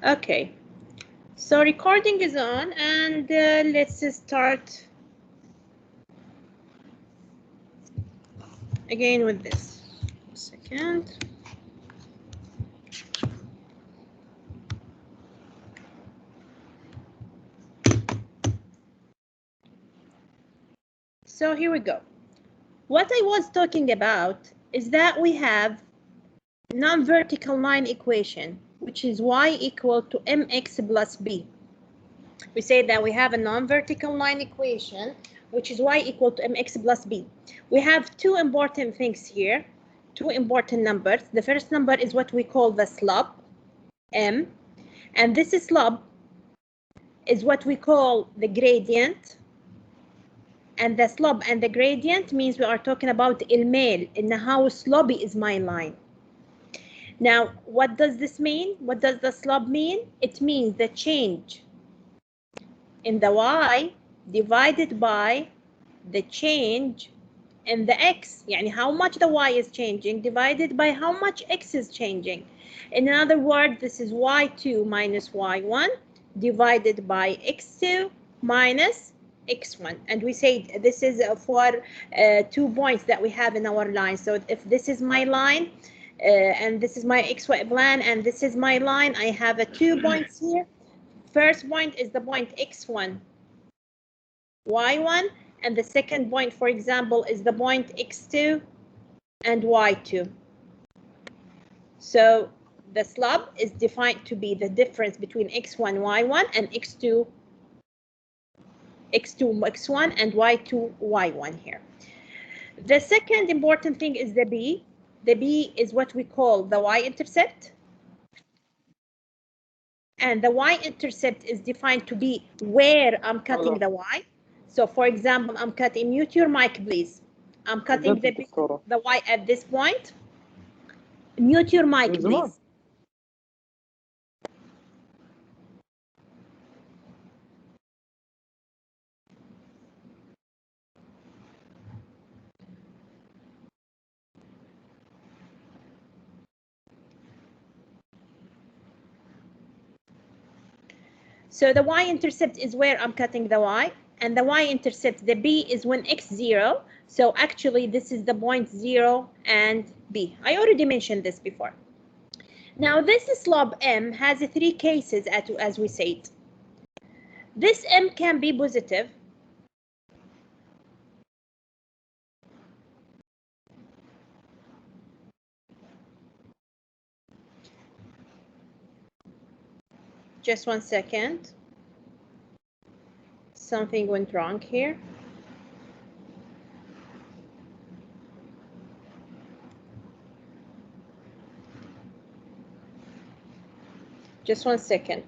Okay, so recording is on, and let's start again with this. A second. So here we go. What I was talking about is that we have non-vertical line equation, which is y equal to mx plus b. We say that we have a non-vertical line equation, which is y equal to mx plus b. We have two important things here, two important numbers. The first number is what we call the slope, m, and this slope is what we call the gradient. And the slope and the gradient means we are talking about الميل, in how slopey is my line. Now, what does this mean? What does the slope mean? It means the change in the y divided by the change in the x. يعني how much the y is changing divided by how much x is changing. In other words, this is y2 minus y1 divided by x2 minus x1, and we say this is for 2 points that we have in our line. So if this is my line and this is my xy plan and this is my line, I have 2 points here. First point is the point x1 y1, and the second point, for example, is the point x2 and y2. So the slope is defined to be the difference between x1 y1 and x2 x1 and y2 y1 here. The second important thing is the b. The b is what we call the y-intercept, and the y-intercept is defined to be where I'm cutting the y. So for example, I'm cutting, mute your mic please. I'm cutting the y at this point. Mute your mic please. So the y-intercept is where I'm cutting the y, and the y-intercept, the b, is when x 0. So actually this is the point 0 and b. I already mentioned this before. Now this slope m has 3 cases as we said. This m can be positive. Just 1 second. Something went wrong here. Just 1 second.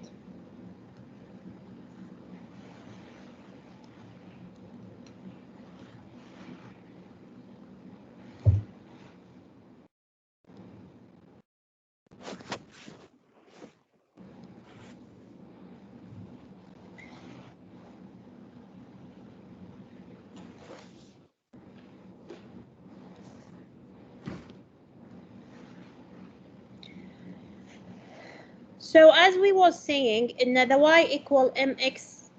So as we was saying, in the y equal mx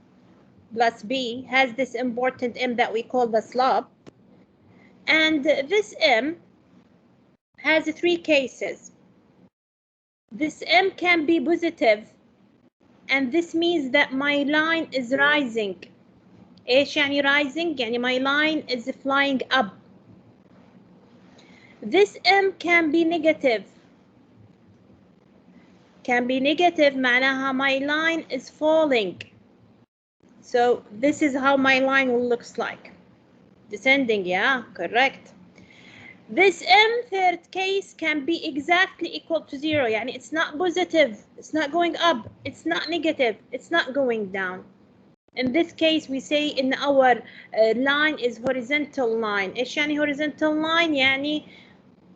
plus b has this important m that we call the slope, and this m has 3 cases. This m can be positive, and this means that my line is rising. ايش يعني rising؟ يعني my line is flying up. This m can be negative. Can be negative معناها my line is falling. So this is how my line will looks like. Descending, yeah, correct. This m third case can be exactly equal to 0. يعني it's not positive, it's not going up, it's not negative, it's not going down. In this case, we say in our line is horizontal line. إيش يعني horizontal line؟ يعني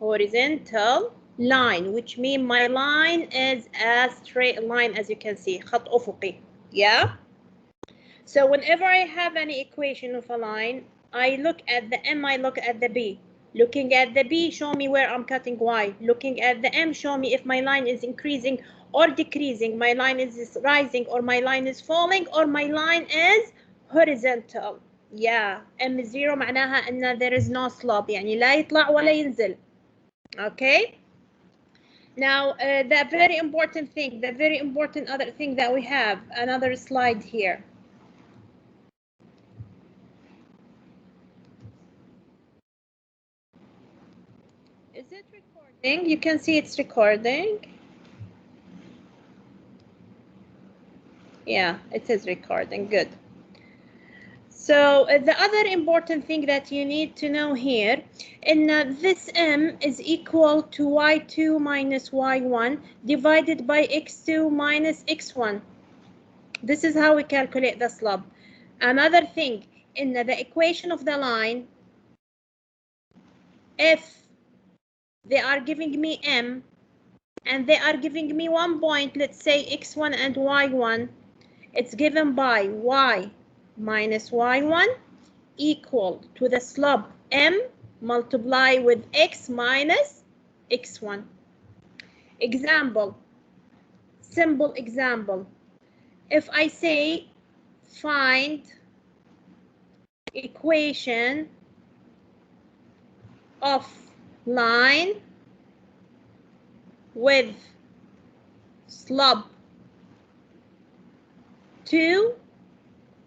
horizontal line, which means my line is a straight line, as you can see, خط أفقي. Yeah. So whenever I have any equation of a line, I look at the m, I look at the b. Looking at the b, show me where I'm cutting y. Looking at the m, show me if my line is increasing or decreasing. My line is rising or my line is falling or my line is horizontal. Yeah, M0 معناها إن there is no slope يعني لا يطلع ولا ينزل. Okay. Now, the very important thing, the very important other thing that we have, another slide here. Is it recording? You can see it's recording. Yeah, it is recording. Good. So the other important thing that you need to know here, in this m is equal to y2 minus y1 divided by x2 minus x1. This is how we calculate the slope. Another thing, in the equation of the line, if they are giving me m and they are giving me 1 point, let's say x1 and y1, it's given by y minus y1 equal to the slope m multiply with x minus x1. Example, simple example. If I say find equation of line with slope 2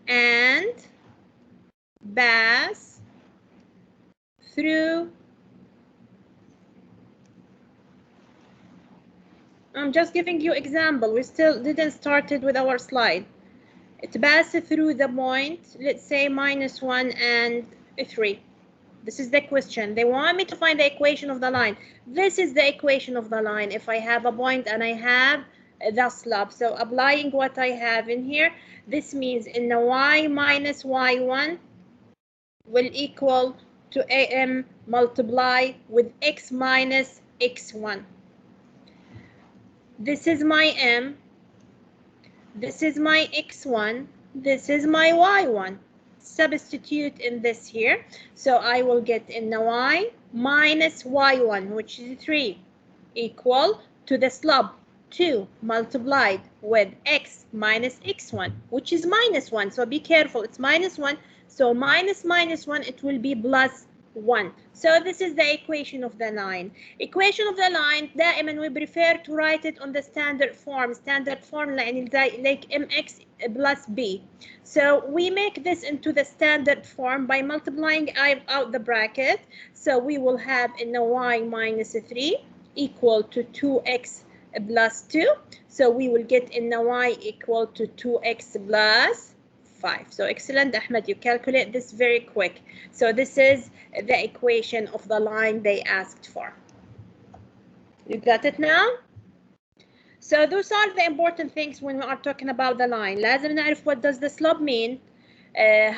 and pass through, I'm just giving you example, we still didn't started with our slide. It passes through the point, let's say -1 and 3. This is the question. They want me to find the equation of the line. This is the equation of the line if I have a point and I have the slope. So applying what I have in here, this means in the y minus y1 will equal to am multiply with x minus x1. This is my m, this is my x1, this is my y1. Substitute in this here, so I will get in the y minus y1, which is 3, equal to the slope 2 multiplied with x minus x1, which is -1. So be careful, it's -1. So minus 1, it will be plus 1. So this is the equation of the line. Equation of the line, دائما we prefer to write it on the standard form. Standard form like mx plus b. So we make this into the standard form by multiplying out the bracket. So we will have in the y minus 3 equal to 2x plus 2. So we will get in the y equal to 2x plus 5. So excellent, Ahmed, you calculate this very quick. So this is the equation of the line they asked for. You got it now? So those are the important things when we are talking about the line. لازم نعرف what does the slope mean,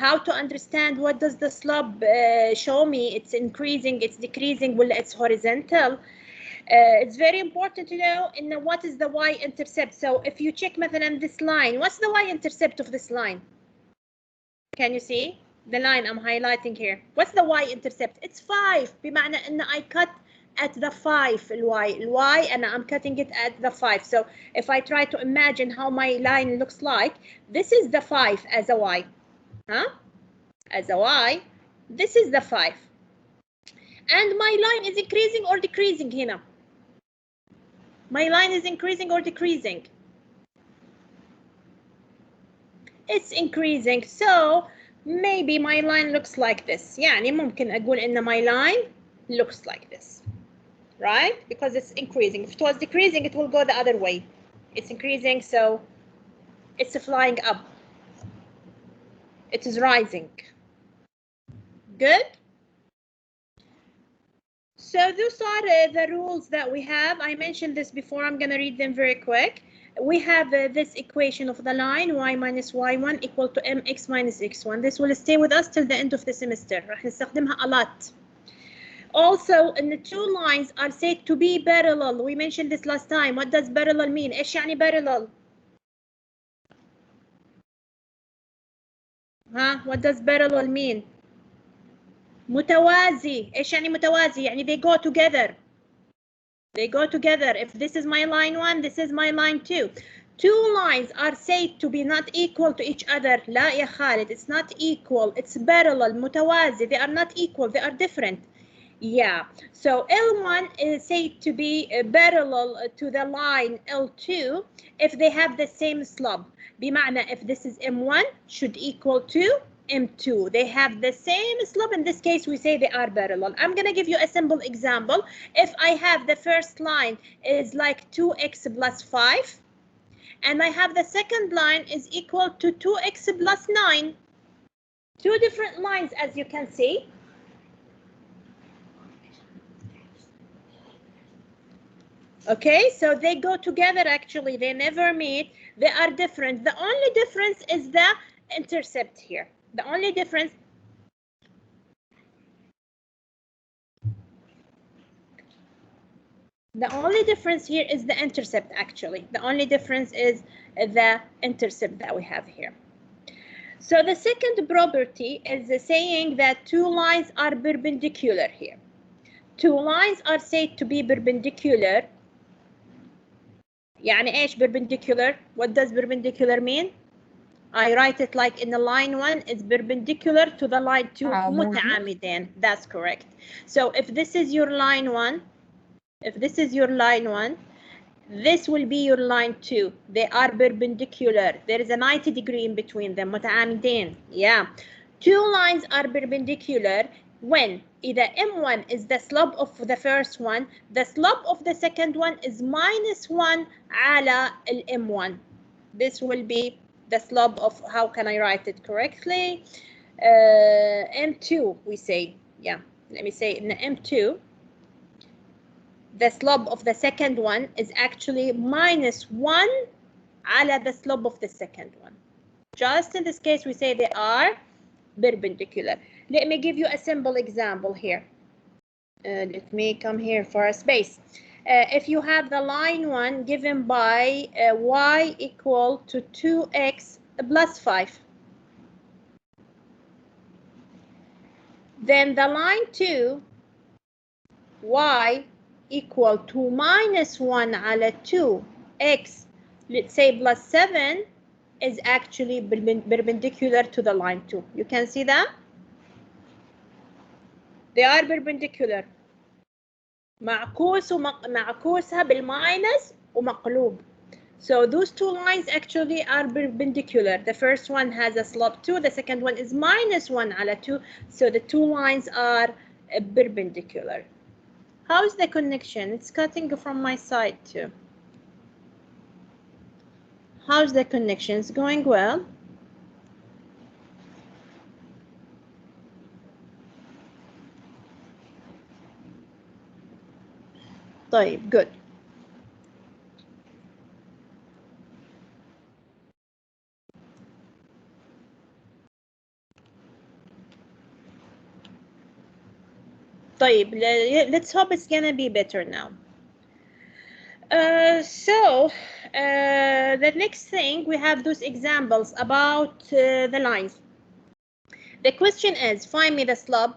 how to understand what does the slope show me, it's increasing, it's decreasing, well, it's horizontal. It's very important to know in what is the y-intercept. So if you check مثلا this line, what's the y-intercept of this line? Can you see the line I'm highlighting here? What's the y-intercept? It's 5. بمعنى ان I cut at the 5 الواي and I'm cutting it at the 5. So if I try to imagine how my line looks like, this is the 5 as a y, as a y, this is the 5, and my line is increasing or decreasing هنا. My line is increasing or decreasing? It's increasing, so maybe my line looks like this. يعني ممكن أقول إن my line looks like this, right? Because it's increasing. If it was decreasing, it will go the other way. It's increasing, so it's flying up. It is rising. Good? So those are the rules that we have. I mentioned this before. I'm going to read them very quick. We have this equation of the line y minus y1 equal to mx minus x1. This will stay with us till the end of the semester. راح نستخدمها a lot. Also, the two lines are said to be parallel. We mentioned this last time. What does parallel mean? إيش يعني parallel? What does parallel mean? متوازي. إيش يعني متوازي؟ يعني they go together. They go together. If this is my line 1, this is my line 2. Two lines are said to be not equal to each other. لا يا خالد, it's not equal. It's parallel, متوازي. They are not equal. They are different. Yeah. So L1 is said to be parallel to the line L2 if they have the same slope. بمعنى if this is M1 should equal to M2. They have the same slope. In this case, we say they are parallel. I'm going to give you a simple example. If I have the first line is like 2x plus 5, and I have the second line is equal to 2x plus 9. Two different lines, as you can see. Okay, so they go together actually. They never meet. They are different. The only difference is the intercept here. The only difference here is the intercept actually. The only difference is the intercept that we have here. So the second property is saying that two lines are perpendicular here. Two lines are said to be perpendicular. يعني ايش perpendicular? What does perpendicular mean? I write it like in the line 1 is perpendicular to the line 2 متعامدين. That's correct. So if this is your line 1, this will be your line 2. They are perpendicular. There is a 90 degree in between them. متعامدين. Yeah. Two lines are perpendicular when either M1 is the slope of the first one, the slope of the second one is -1 على M1. This will be the slope of, how can I write it correctly? M2, we say. Yeah, let me say in M2, the slope of the second one is actually -1 على the slope of the second one. Just in this case, we say they are perpendicular. Let me give you a simple example here. Let me come here for a space. If you have the line 1 given by y equal to 2x plus 5, then the line 2, y equal to -1 على 2x, let's say plus 7, is actually perpendicular to the line 2. You can see that? They are perpendicular. معكوسها بالماينس ومقلوب. So those two lines actually are perpendicular. The first one has a slope 2, the second one is -1 على 2. So the two lines are perpendicular. How's the connection? It's cutting from my side too. How's the connection? It's going well. طيب, good. طيب, let's hope it's gonna be better now. The next thing, we have those examples about the lines. The question is, find me the slope,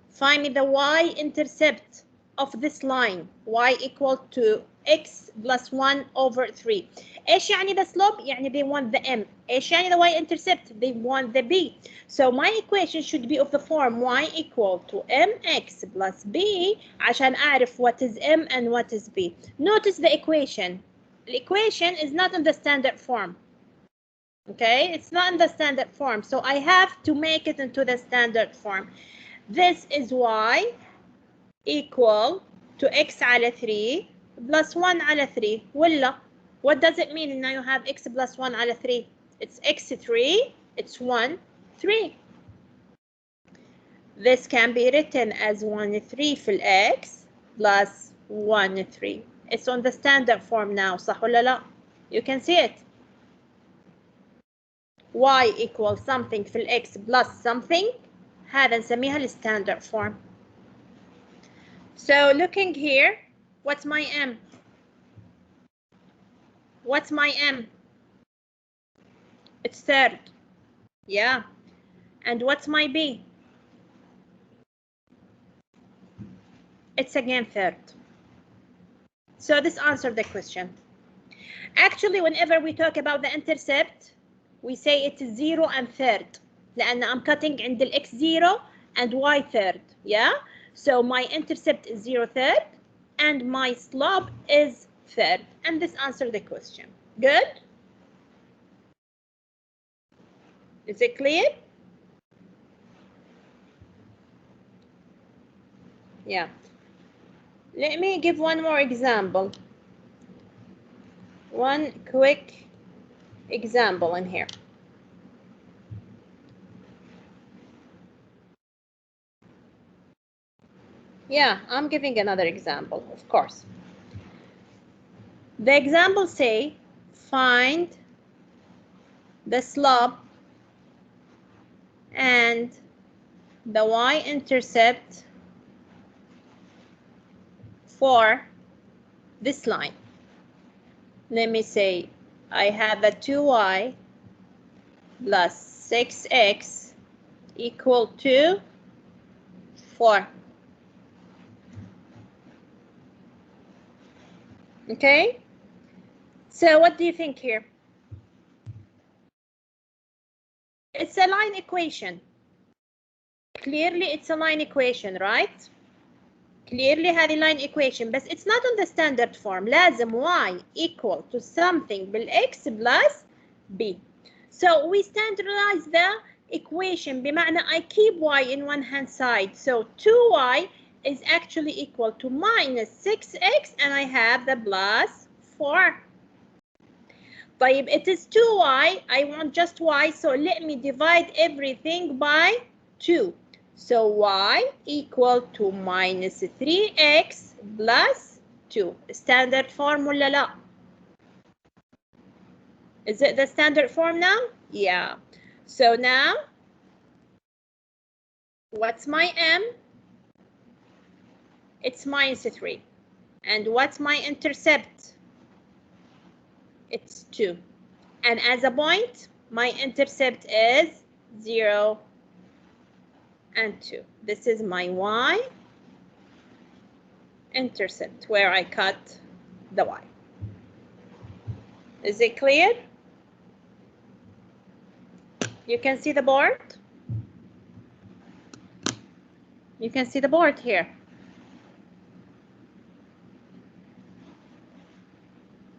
find me the y-intercept of this line, y equal to x plus 1 over 3. ايش يعني the slope? يعني they want the m. ايش يعني the y-intercept? They want the b. So my equation should be of the form y equal to mx plus b عشان أعرف what is m and what is b. Notice the equation. The equation is not in the standard form. Okay, it's not in the standard form. So I have to make it into the standard form. This is y equal to x على 3 plus 1 على 3. ولا, what does it mean now you have x plus 1 على 3? It's x3, it's 1, 3. This can be written as 1, 3 في x plus 1, 3. It's on the standard form now, صح ولا لا? You can see it. y equals something في x plus something. هذا نسميها الستاندرد form. So looking here, what's my m? What's my m? It's third. Yeah. And what's my b? It's again third. So this answered the question. Actually, whenever we talk about the intercept, we say it is 0 and third. لأن I'm cutting عند x 0 and y third. Yeah? So my intercept is 0 third and my slope is third. And this answered the question. Good? Is it clear? Yeah. Let me give one more example. One quick example in here. Yeah, I'm giving another example, of course. The example say, find the slope and the y-intercept for this line. Let me say I have a 2y plus 6x equal to 4. Okay? So what do you think here? It's a line equation. Clearly it's a line equation, right? Clearly هذه line equation, but it's not on the standard form. لازم y equal to something بالx plus b. So we standardize the equation بمعنى I keep y in one hand side. So 2y is actually equal to minus 6x and I have the plus 4. طيب, it is 2y, I want just y, so let me divide everything by 2. So y equal to minus 3x plus 2. Standard form ولا لا? Is it the standard form now? Yeah. So now, what's my m? It's minus 3. And what's my intercept? It's 2. And as a point, my intercept is 0 and 2. This is my y intercept where I cut the y. Is it clear? You can see the board? You can see the board here.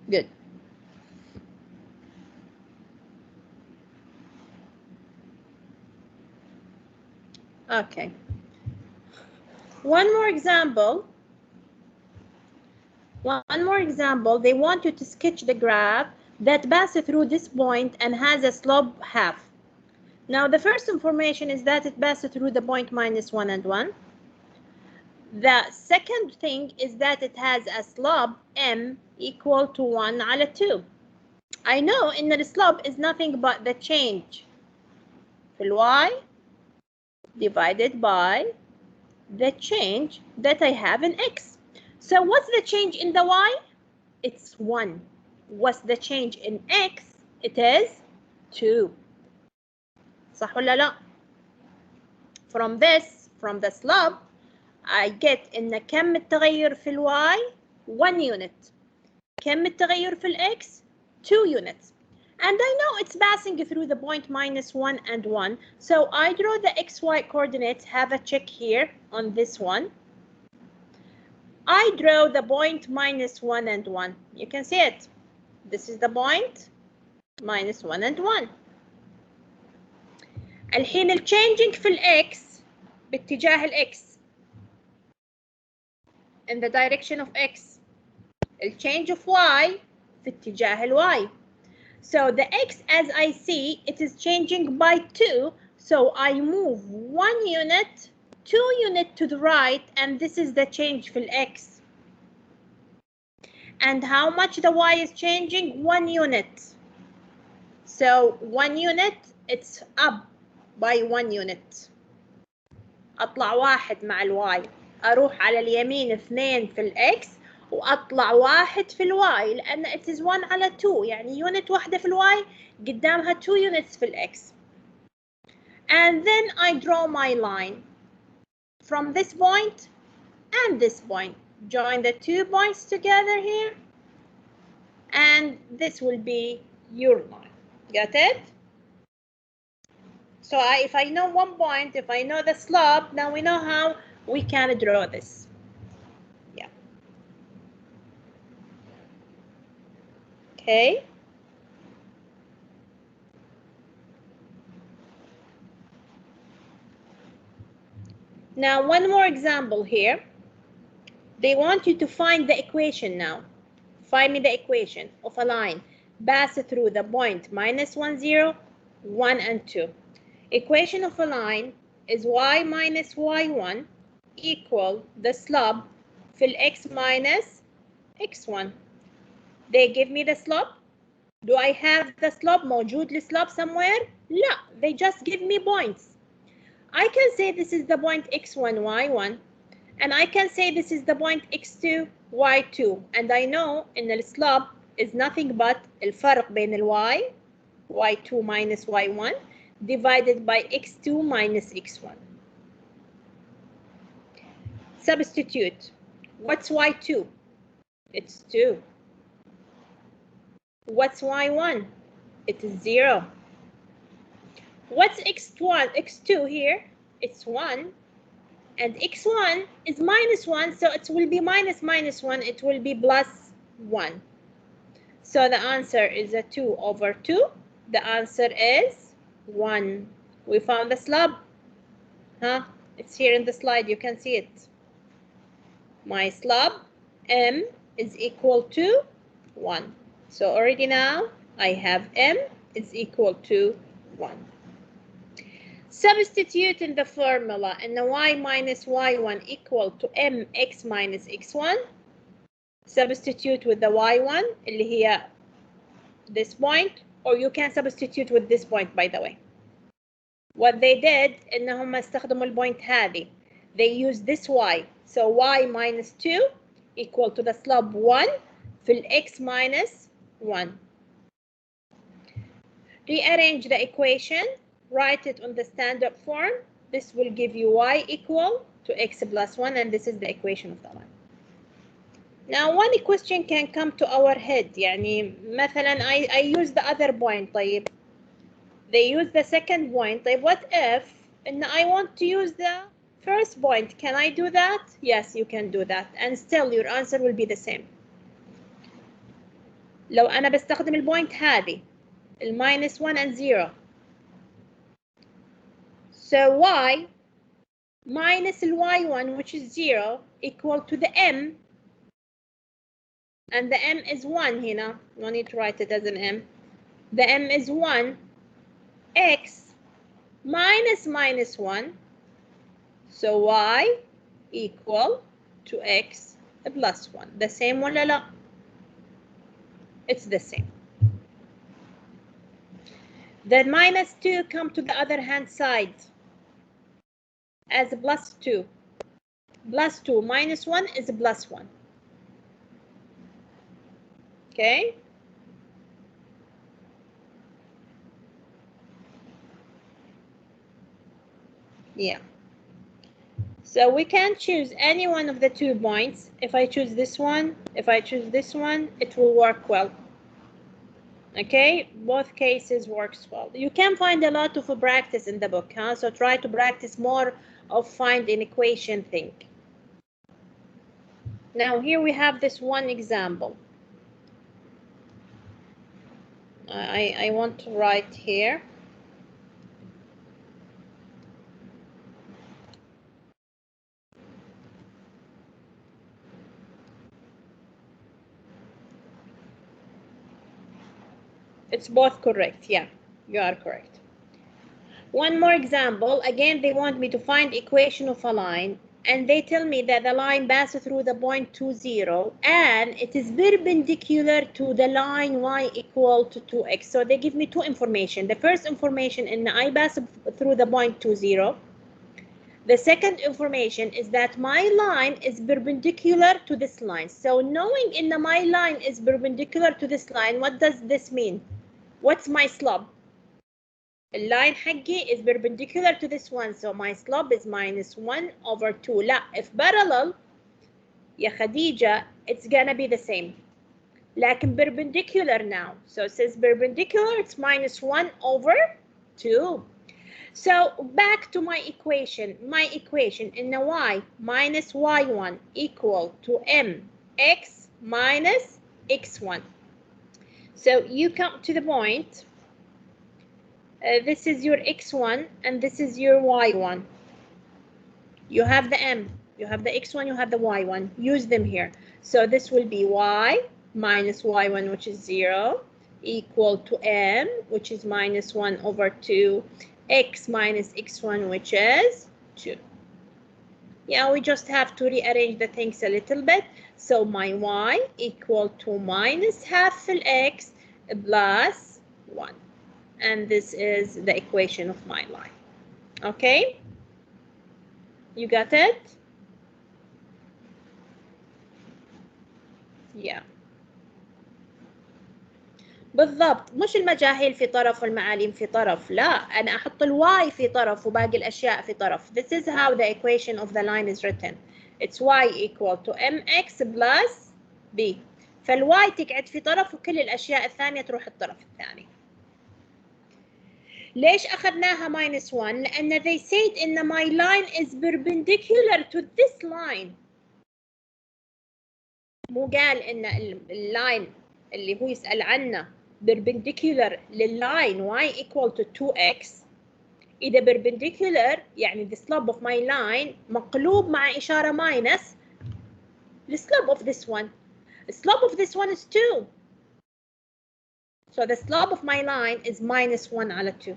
Good. Okay. One more example. They want you to sketch the graph that passes through this point and has a slope half. Now, the first information is that it passes through the point minus 1 and 1. The second thing is that it has a slope m equal to 1 على 2. I know in the slope is nothing but the change في y divided by the change that I have in x. So what's the change in the y? It's 1. What's the change in x? It is 2. صح ولا لا? From the slope, I get إن كم التغير في y 1 unit. كم التغير في x 2 units. And I know it's passing through the point minus 1 and 1. So I draw the xy coordinates, have a check here on this one. I draw the point minus 1 and 1. You can see it. This is the point minus 1 and 1. الحين الchanging في الx باتجاه الx in the direction of x. الchange of y في اتجاه الy. So the x, as I see, it is changing by 2. So I move 1 unit, 2 units to the right, and this is the change for x. And how much the y is changing? 1 unit. So 1 unit, it's up by 1 unit. أطلع 1 مع الواي. أروح على اليمين 2 في الإكس. واطلع 1 في الواي لان it is 1 على 2 يعني يونت واحده في الواي قدامها 2 units في الاكس. And then I draw my line from this point and this point. join the 2 points together here, and this will be your line. Got it? So if I know 1 point, if I know the slope, now we know how we can draw this. Yeah. Okay. Now, one more example here. They want you to find the equation now. Find me the equation of a line passed through the point -1, 0, 1, and 2. Equation of a line is y minus y1 equal the slope في x minus x1. They give me the slope. Do I have the slope? موجود السلوب somewhere? لا, they just give me points. I can say this is the point x1, y1, and I can say this is the point x2, y2, and I know in the slope is nothing but الفرق بين y, y2 minus y1, divided by x2 minus x1. Substitute. What's y2? It's 2. What's y1? It is 0. What's x1? x2 here? It's 1. And x1 is -1, so it will be minus 1. It will be plus 1. So the answer is a 2 over 2. The answer is 1. We found the slope. Huh? It's here in the slide. You can see it. My slope, m, is equal to 1. So already now, I have m is equal to 1. Substitute in the formula in the y minus y1 equal to mx minus x1. Substitute with the y1 اللي هي this point, or you can substitute with this point, by the way. What they did إنهم استخدموا البوينت هذه. They used this y. So y minus 2 equal to the slope 1 في x minus 1. Rearrange the equation. Write it on the standard form. This will give you y equal to x plus 1, and this is the equation of the line. Now, one question can come to our head. يعني مثلا I use the other point. طيب, they use the second point. طيب, what if and I want to use the first point? Can I do that? Yes, you can do that, and still your answer will be the same. لو أنا بستخدم البوينت هذه minus 1 and 0. So y minus y1, which is 0, equal to the m, and the m is 1 here. No need to write it as an m. The m is 1, x minus 1. So y equal to x plus 1. The same ولا لا? It's the same. The minus 2 come to the other hand side as plus 2. Plus 2 minus 1 is plus 1. Okay? Yeah. So we can choose any one of the 2 points. If I choose this one, if I choose this one, it will work well. Okay, both cases works well. You can find a lot of practice in the book, huh? So try to practice more of find an equation thing. Now here we have this one example. I want to write here. It's both correct. Yeah, you are correct. One more example. Again, they want me to find equation of a line, and they tell me that the line passes through the point 2, 0, and it is perpendicular to the line y equal to 2x. So they give me 2 information. The first information in I pass through the point 2, 0. The second information is that my line is perpendicular to this line. So knowing in the my line is perpendicular to this line, what does this mean? What's my slope? The line حقي is perpendicular to this one, so my slope is -1 over 2. لا, if parallel, يا خديجة it's gonna be the same. لكن perpendicular now. So it says perpendicular, it's minus 1 over 2. So back to my equation. My equation in the y minus y1 equal to mx minus x1. So you come to the point. This is your x1 and this is your y1. You have the m, you have the x1, you have the y1. Use them here. So this will be y minus y1, which is 0, equal to m, which is minus 1 over 2, x minus x1, which is 2. Yeah, we just have to rearrange the things a little bit. So my y equal to minus half x plus 1. And this is the equation of my line. Okay? You got it? Yeah. بالضبط، مش المجاهيل في طرف والمعالم في طرف، لا أنا أحط الواي في طرف وباقي الأشياء في طرف. This is how the equation of the line is written. It's y equal to mx plus b. فالواي تقعد في طرف وكل الأشياء الثانية تروح الطرف الثاني. ليش أخذناها minus 1؟ لأن they said إن my line is perpendicular to this line. مو قال إن اللاين اللي هو يسأل عنه perpendicular لللاين y equal to 2x. إذا perpendicular يعني the slope of my line مقلوب مع إشارة minus the slope of this one. The slope of this one is 2. So the slope of my line is minus 1 على 2.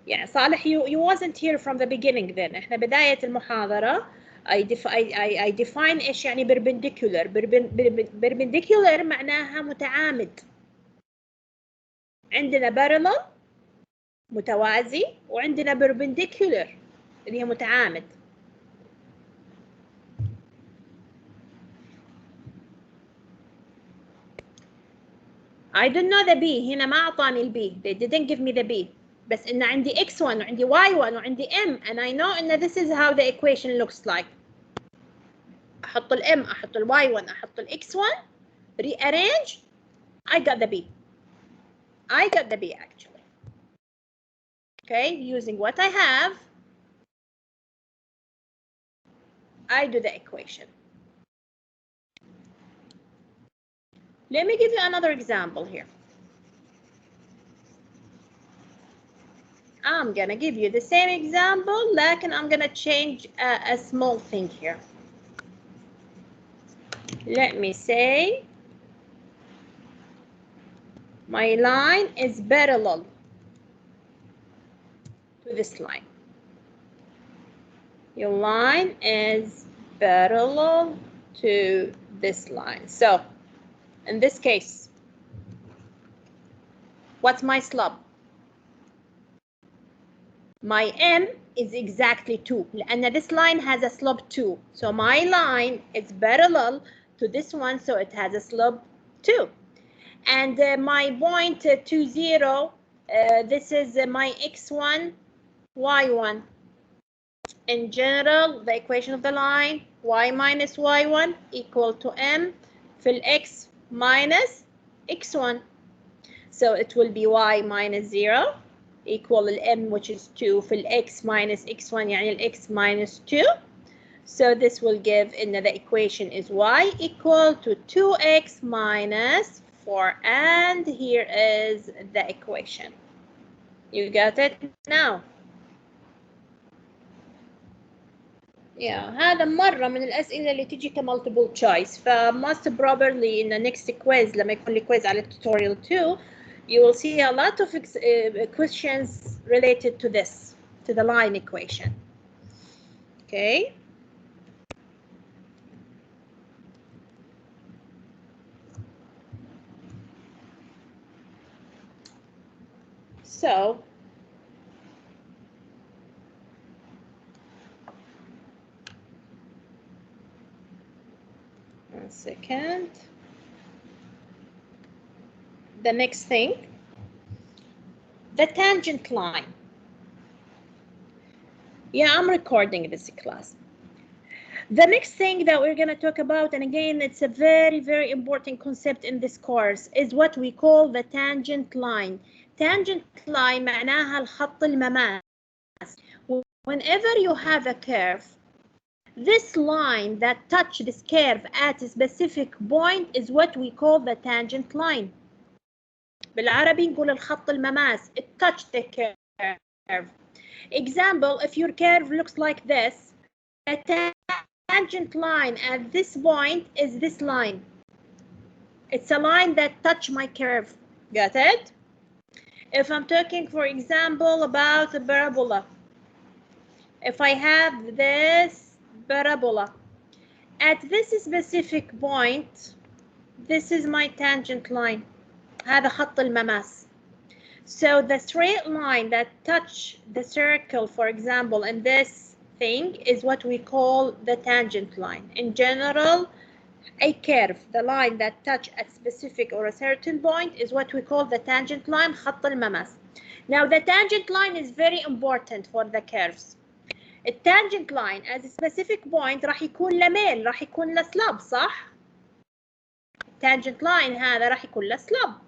يعني صالح you wasn't here from the beginning then. إحنا بداية المحاضرة I define إيش يعني perpendicular. Perpendicular معناها متعامد. عندنا parallel متوازي وعندنا perpendicular اللي هي متعامد. I don't know the B. هنا ما أعطاني ال B. They didn't give me the B. بس إن عندي x1 وعندي y1 وعندي m and I know إن this is how the equation looks like. أحط ال m أحط ال y1 أحط ال x1 rearrange. I got the B. I got the B actually. Okay, using what I have, I do the equation. Let me give you another example here. I'm gonna give you the same example, لكن I'm gonna change a small thing here. Let me say my line is parallel to this line. Your line is parallel to this line. So in this case, what's my slope? My m is exactly 2 لأن this line has a slope 2. So my line is parallel to this one, so it has a slope 2. And my point 2, 0, this is my x1, y1. In general, the equation of the line, y minus y1 equal to m في x minus x1. So it will be y minus 0 equal m, which is 2 في x minus x1 يعني x minus 2. So this will give in the equation is y equal to 2x minus 4, and here is the equation. You got it now? Yeah, هذا مرة من الأسئلة اللي تيجي كمultiple choice. فmust probably in the next quiz لما يكون لي quiz على tutorial 2, you will see a lot of questions related to this, to the line equation. Okay. So one second. The next thing, the tangent line. Yeah, I'm recording this class. The next thing that we're going to talk about, and again, it's a very, very important concept in this course, is what we call the tangent line. Tangent line معناها الخط المماس. Whenever you have a curve, this line that touch this curve at a specific point is what we call the tangent line. بالعربي نقول الخط المماس. It touched the curve. Example, if your curve looks like this, the tangent line at this point is this line. It's a line that touch my curve. Got it? If I'm talking, for example, about a parabola, if I have this parabola, at this specific point, this is my tangent line. هذا خط المماس. So the straight line that touch the circle, for example, in this thing is what we call the tangent line. In general, a curve, the line that touch at specific or a certain point is what we call the tangent line, خط المماس. Now the tangent line is very important for the curves. A tangent line at a specific point راح يكون له ميل، راح يكون له slope، صح؟ tangent line هذا راح يكون له slope.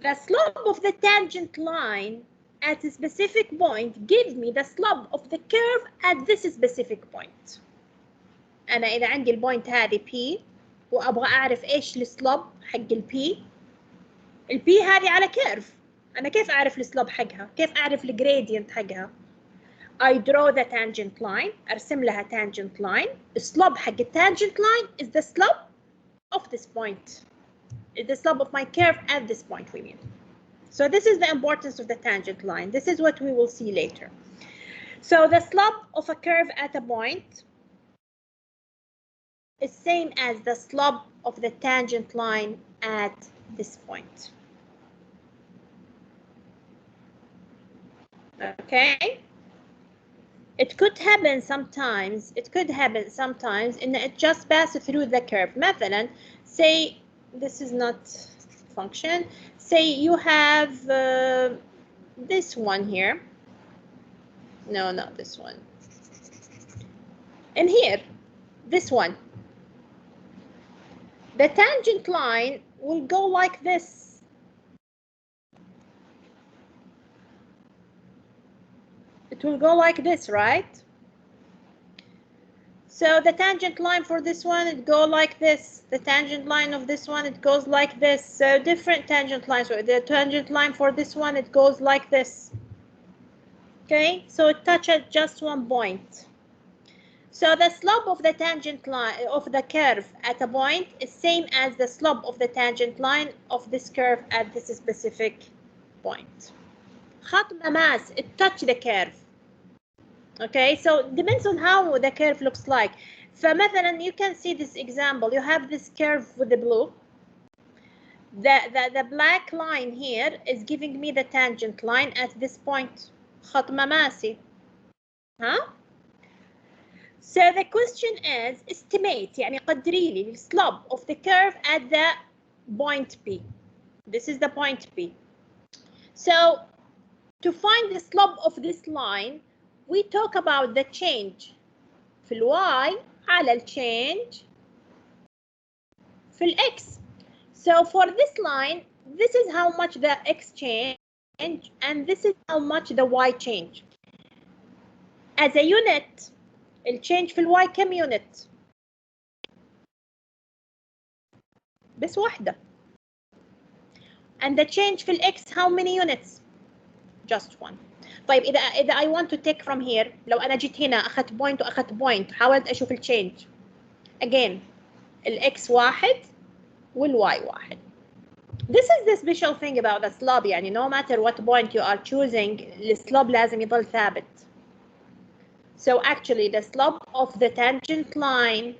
The slope of the tangent line at a specific point gives me the slope of the curve at this specific point. أنا إذا عندي البوينت هذه P وأبغى أعرف إيش السلوب حق البي هذه على كيرف. أنا كيف أعرف السلوب حقها؟ كيف أعرف الجريدينت حقها؟ I draw the tangent line. أرسم لها tangent line. السلوب حق التangent line is the slope of this point. Is the slope of my curve at this point, we mean. So this is the importance of the tangent line. This is what we will see later. So the slope of a curve at a point is same as the slope of the tangent line at this point. Okay? It could happen sometimes. And it just passes through the curve. مثلا, say this is not function. Say you have this one here. No, not this one. And here, this one. The tangent line will go like this. It will go like this, right? So the tangent line for this one, it goes like this. The tangent line of this one, it goes like this. So different tangent lines. So the tangent line for this one, it goes like this. Okay, so it touches just one point. So the slope of the tangent line of the curve at a point is same as the slope of the tangent line of this curve at this specific point. خط مماس, it touch the curve. Okay, so it depends on how the curve looks like. فمثلا, you can see this example. You have this curve with the blue. The black line here is giving me the tangent line at this point. خط مماسي. Huh? So the question is, estimate, يعني قدري لي the slope of the curve at the point P. This is the point P. So to find the slope of this line, we talk about the change في y على الchange في x. So for this line, this is how much the x change and this is how much the y change. As a unit, الchange في الواي كم يونت؟ بس واحدة. And the change في الإكس how many units? Just one. طيب إذا I want to take from here, لو أنا جيت هنا أخذت point وأخذت point, حاولت أشوف الchange. Again, الإكس واحد والواي واحد. This is the special thing about the slope, يعني no matter what point you are choosing, السلوب لازم يضل ثابت. So actually the slope of the tangent line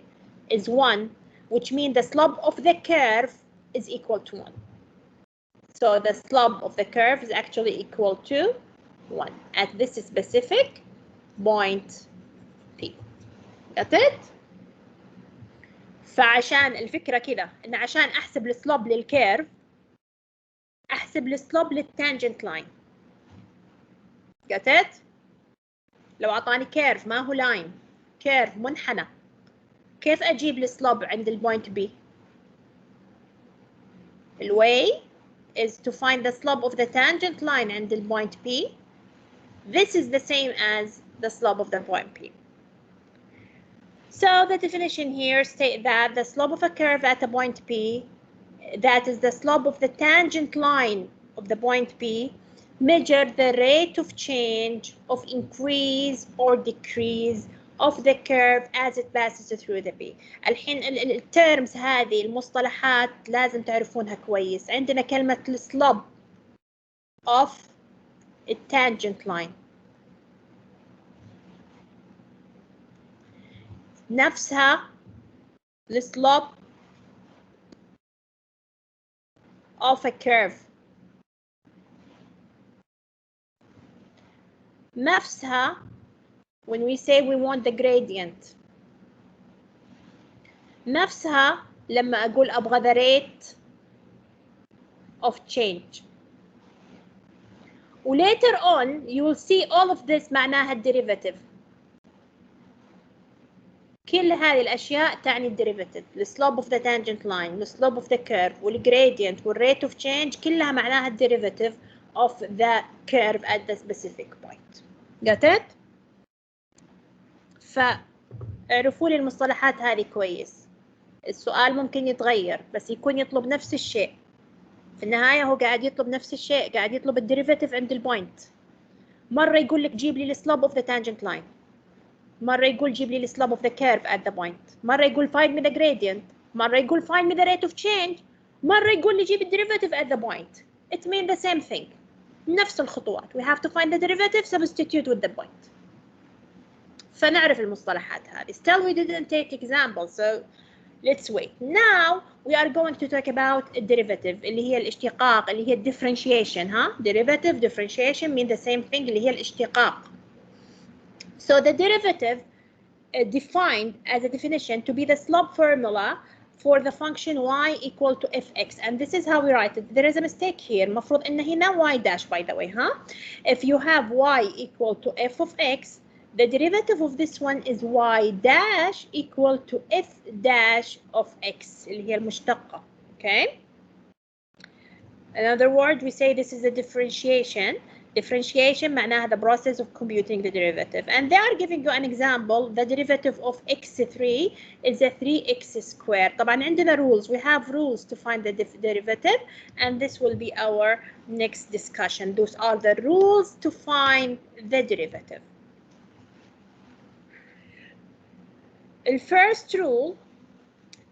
is 1, which means the slope of the curve is equal to 1. So the slope of the curve is actually equal to 1 at this specific point P. Got it? فعشان الفكرة كده إن عشان أحسب السلوب للكيرف أحسب السلوب للتانجنت لاين. Got it؟ لو أعطاني كيرف ما هو لاين، كيرف منحنى، كيف أجيب السلوب عند البوينت B؟ الواي is to find the slope of the tangent line عند البوينت P. This is the same as the slope of the point P. So the definition here states that the slope of a curve at a point P, that is the slope of the tangent line of the point P, measure the rate of change of increase or decrease of the curve as it passes through the P. الحين التيرمز هذه المصطلحات لازم تعرفونها كويس. عندنا كلمة slope of a tangent line. نفسها slope of a curve. نفسها when we say we want the gradient. نفسها لما أقول أبغى the rate of change. و later on you will see all of this معناها derivative. كل هذه الأشياء تعني الديريفاتيف. the slope of the tangent line, the slope of the curve, والgradient, والrate of change كلها معناها الديريفاتيف of the curve at the specific point. Got it؟ فاعرفوا لي المصطلحات هذه كويس. السؤال ممكن يتغير بس يكون يطلب نفس الشيء. في النهاية هو قاعد يطلب نفس الشيء، قاعد يطلب الديريفاتيف عند البوينت. مرة يقول لك جيب لي السلوب of the tangent line. مرة يقول جيب لي السلوب of the curve at the point. مرة يقول find me the gradient. مرة يقول find me the rate of change. مرة يقول لي جيب الديريفاتيف at the point. It means the same thing. نفس الخطوات. We have to find the derivative, substitute with the point. فنعرف المصطلحات هذه. Still we didn't take examples, so let's wait. Now we are going to talk about a derivative اللي هي الاشتقاق، اللي هي differentiation. ها derivative differentiation mean the same thing اللي هي الاشتقاق. So the derivative defined as a definition to be the slope formula for the function y equal to fx, and this is how we write it. There is a mistake here. المفروض إن هنا y dash, by the way, huh? If you have y equal to f of x, the derivative of this one is y dash equal to f dash of x اللي هي المشتقة. Okay? In other words, we say this is a differentiation. Differentiation معناها the process of computing the derivative. And they are giving you an example. The derivative of x3 is a 3x squared. طبعا عندنا rules. We have rules to find the derivative, and this will be our next discussion. Those are the rules to find the derivative. The first rule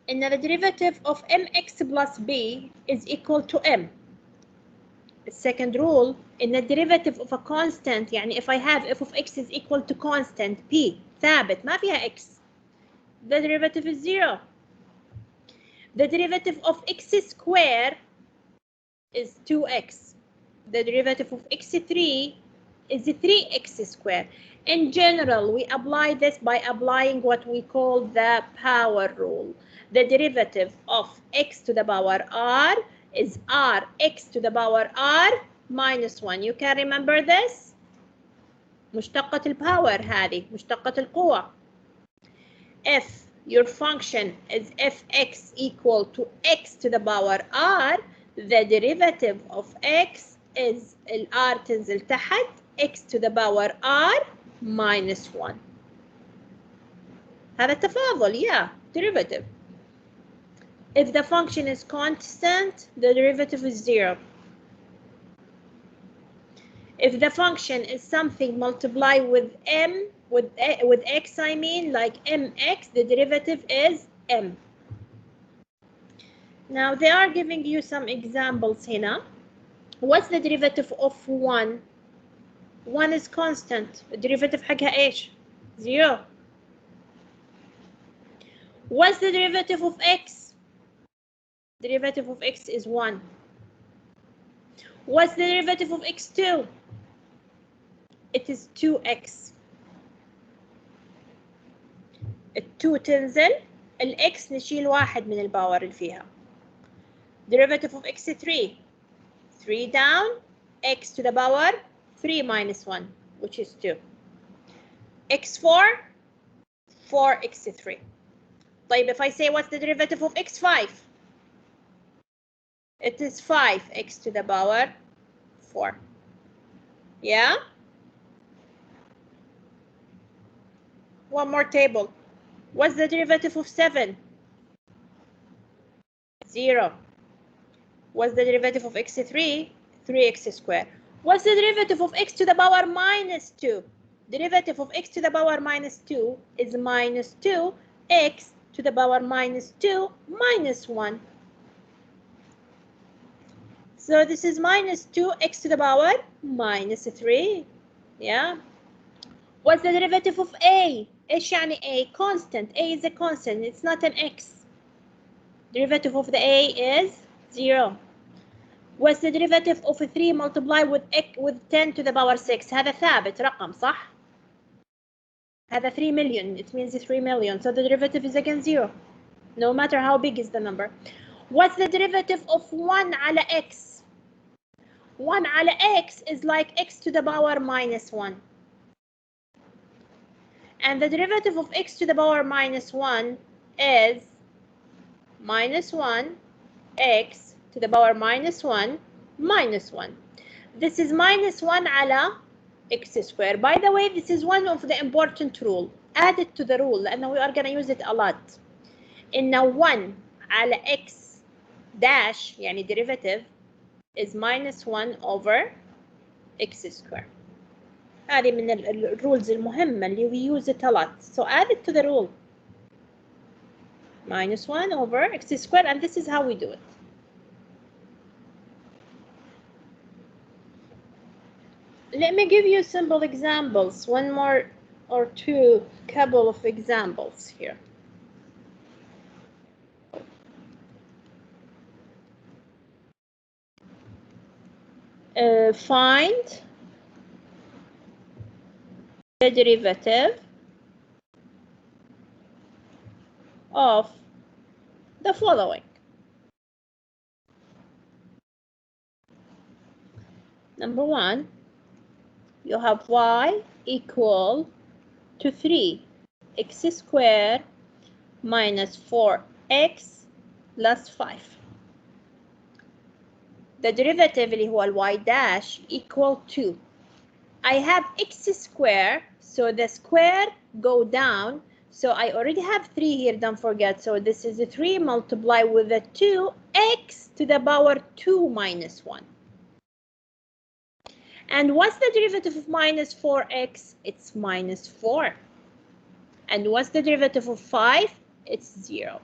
is that the derivative of mx plus b is equal to m. The second rule in the derivative of a constant, يعني if I have f of x is equal to constant p ثابت ما فيها x, the derivative is 0. The derivative of x squared is 2x. The derivative of x3 is 3x squared. In general, we apply this by applying what we call the power rule. The derivative of x to the power r is rx to the power r minus 1. You can remember this. مشتقة الباور هذه مشتقة القوة. If your function is fx equal to x to the power r, the derivative of x is r تنزل تحت x to the power r minus 1. هذا التفاضل, yeah, derivative. If the function is constant, the derivative is 0. If the function is something multiplied with m, with x, I mean, like mx, the derivative is m. Now they are giving you some examples here. What's the derivative of 1? 1 is constant. The derivative حقها ايش؟ 0. What's the derivative of x? Derivative of x is 1. What's the derivative of x2? It is 2x. ال2 تنزل, الx نشيل واحد من الباور اللي فيها. Derivative of x3, 3 down, x to the power 3 minus 1. which is 2. x4, 4x3. طيب, if I say what's the derivative of x5? It is 5x to the power 4. Yeah? One more table. What's the derivative of 7? 0. What's the derivative of x3? 3x squared. What's the derivative of x to the power minus 2? Derivative of x to the power minus 2 is minus 2 x to the power minus 2 minus 1. So this is minus 2x to the power minus 3. Yeah. What's the derivative of a? ايش يعني a? Constant. A is a constant. It's not an x. Derivative of the a is 0. What's the derivative of 3 multiplied with 10 to the power 6? هذا ثابت رقم صح؟ هذا 3 million. It means 3 million. So the derivative is again 0. No matter how big is the number. What's the derivative of 1 على x? 1 على x is like x to the power minus 1. And the derivative of x to the power minus 1 is minus 1 x to the power minus 1 minus 1. This is minus 1 على x squared. By the way, this is one of the important rule. Add it to the rule and we are going to use it a lot. In 1 على x dash يعني derivative is minus 1 over x squared. هذه من الرولز المهمة اللي we use it a lot. So add it to the rule. Minus 1 over x squared, and this is how we do it. Let me give you simple examples. One more or two couple of examples here. Find the derivative of the following. Number 1, you have y equal to 3x squared minus 4x plus 5. The derivative اللي هو y dash equal to. I have x squared, so the square go down. So I already have 3 here, don't forget. So this is a 3 multiplied with a 2x to the power 2 minus 1. And what's the derivative of minus 4x? It's minus 4. And what's the derivative of 5? It's 0.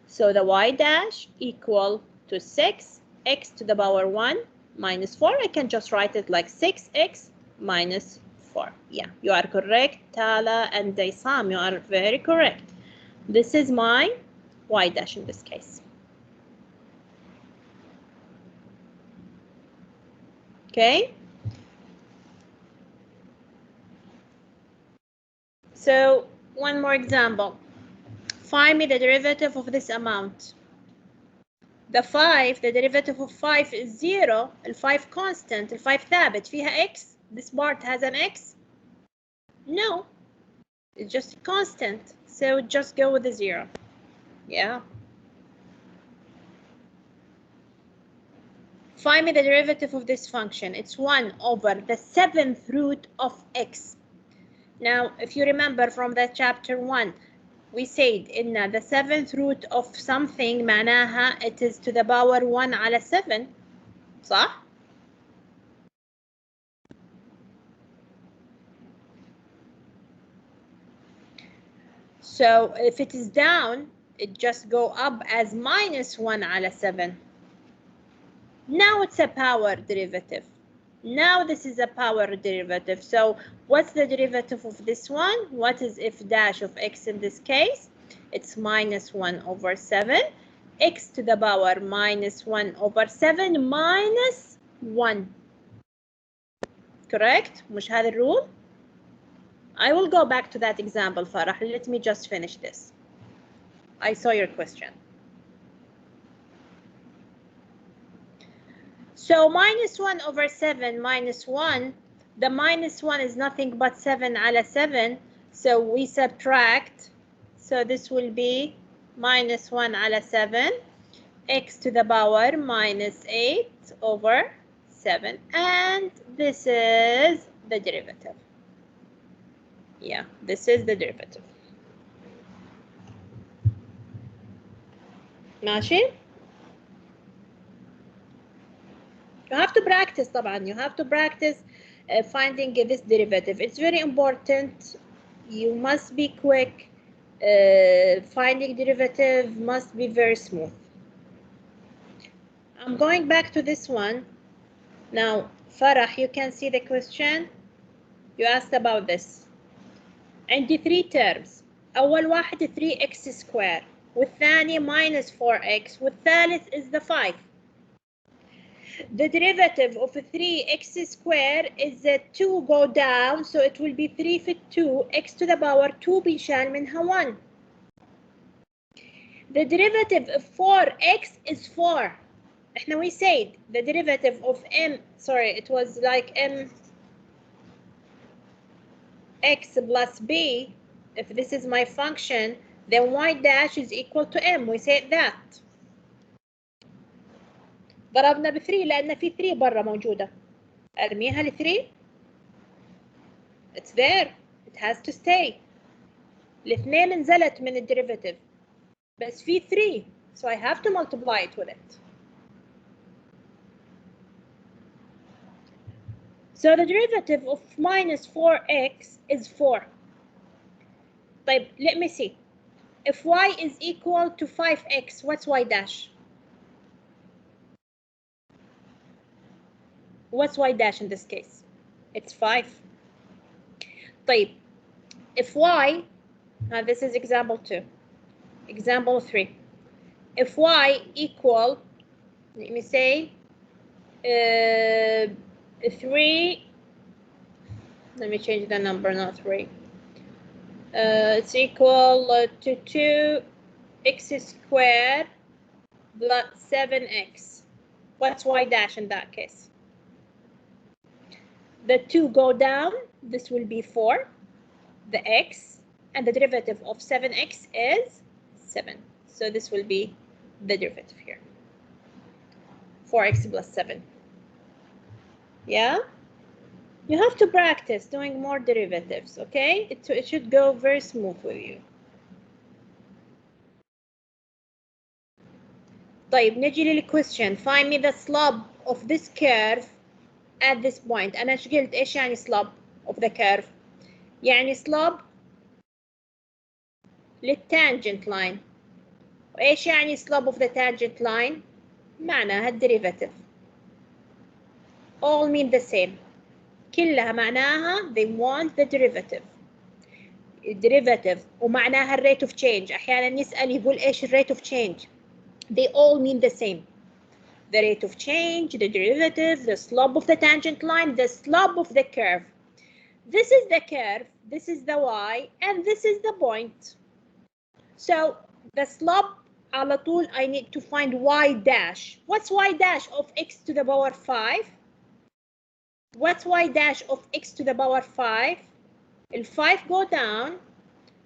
So the y dash equal to 6x to the power 1 minus 4. I can just write it like 6x minus 4. Yeah, you are correct, Tala and Daisam, you are very correct. This is my y dash in this case. Okay. So one more example. Find me the derivative of this amount. The 5, the derivative of 5 is 0. The 5 constant, the 5 ثابت. فيها x. This part has an x? No. It's just a constant. So just go with the 0. Yeah. Find me the derivative of this function. It's 1 over the 7th root of x. Now, if you remember from that chapter 1, we said in the 7th root of something معناها it is to the power 1 على 7. صح؟ So if it is down, it just go up as minus 1 على 7. Now it's a power derivative. Now this is a power derivative. So what's the derivative of this one? What is f dash of x in this case? It's minus 1 over 7. X to the power minus 1 over 7 minus 1. Correct? مش هذا الرول? I will go back to that example, Farah. Let me just finish this. I saw your question. So minus 1 over 7 minus 1, The minus 1 is nothing but 7 على 7, so we subtract. So this will be minus 1 على 7, x to the power minus 8 over 7. And this is the derivative. Yeah, this is the derivative. ماشي؟ You have to practice طبعا. You have to practice finding this derivative. It's very important. You must be quick. Finding derivative must be very smooth. I'm going back to this one. Now, Farah, you can see the question. You asked about this. عندي 3 terms. أول واحد 3x square والثاني minus 4x والثالث is the 5. The derivative of 3x square is 2 go down, so it will be 3 في 2, x to the power 2 بيشال منها 1. The derivative of 4x is 4. احنا we said the derivative of it was like x plus b. If this is my function, then y dash is equal to m. We said that. ضربنا ب 3 لأن في 3 برا موجودة. أرميها ل 3. It's there. It has to stay. الاثنين نزلت من الديريفاتيف. بس في 3. So I have to multiply it with it. So the derivative of minus 4x is 4. طيب, let me see. If y is equal to 5x, what's y dash? What's y dash in this case? It's 5. طيب, if y, this is example 2. Example 3. If y equal, let me say, 3, let me change the number, not 3. It's equal to 2x squared plus 7x. What's y dash in that case? The 2 go down, this will be 4, the x, and the derivative of 7x is 7. So this will be the derivative here. 4x plus 7. Yeah? You have to practice doing more derivatives, okay? It should go very smooth with you. طيب, نجي للquestion. Find me the slope of this curve at this point. أنا إيش قلت؟ إيش يعني slope of the curve؟ يعني slope للtangent line. وإيش يعني slope of the tangent line؟ معناها الدerivative. All mean the same. كلها معناها they want the derivative. derivative ومعناها الريت of change. أحيانا يسأل يقول إيش الريت of change. They all mean the same. The rate of change, the derivative, the slope of the tangent line, the slope of the curve. This is the curve, this is the y, and this is the point. So the slope, على طول, I need to find y dash. What's y dash of x to the power 5? What's y dash of x to the power 5? The 5 go down,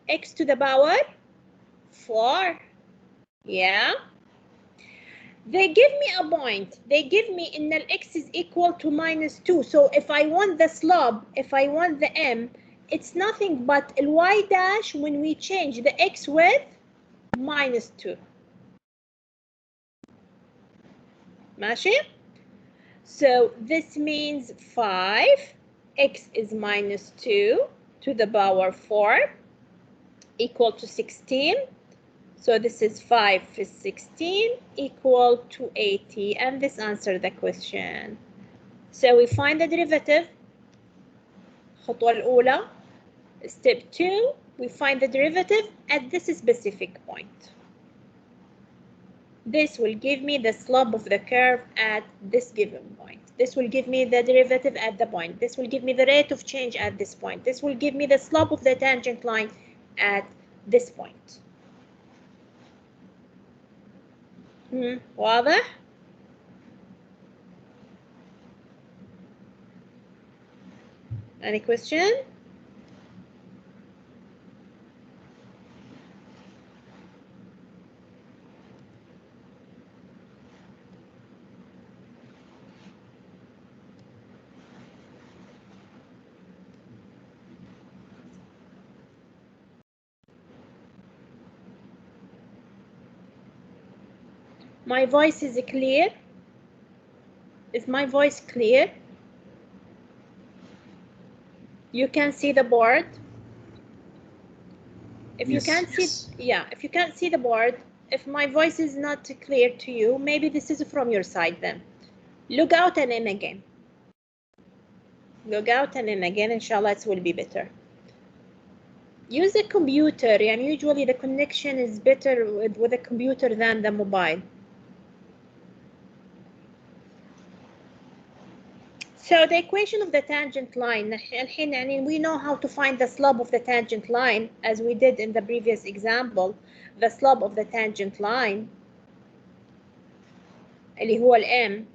x to the power 4. Yeah? They give me a point. They give me in the x is equal to minus 2. So if I want the slope, if I want the m, it's nothing but y dash when we change the x with minus 2. ماشي? So this means 5, x is minus 2 to the power 4 equal to 16. So this is 5 is 16 equal to 80, and this answers the question. So we find the derivative. الخطوة الأولى. Step 2, we find the derivative at this specific point. This will give me the slope of the curve at this given point. This will give me the derivative at the point. This will give me the rate of change at this point. This will give me the slope of the tangent line at this point. واضح؟ Any question? My voice is clear? Is my voice clear? You can see the board? If you can't see, yeah, if you can't see the board, if my voice is not clear to you, maybe this is from your side then. Log out and in again. Log out and in again, inshallah it will be better. Use a computer, and usually the connection is better with a computer than the mobile. So the equation of the tangent line, we know how to find the slope of the tangent line as we did in the previous example. The slope of the tangent line اللي هو الm.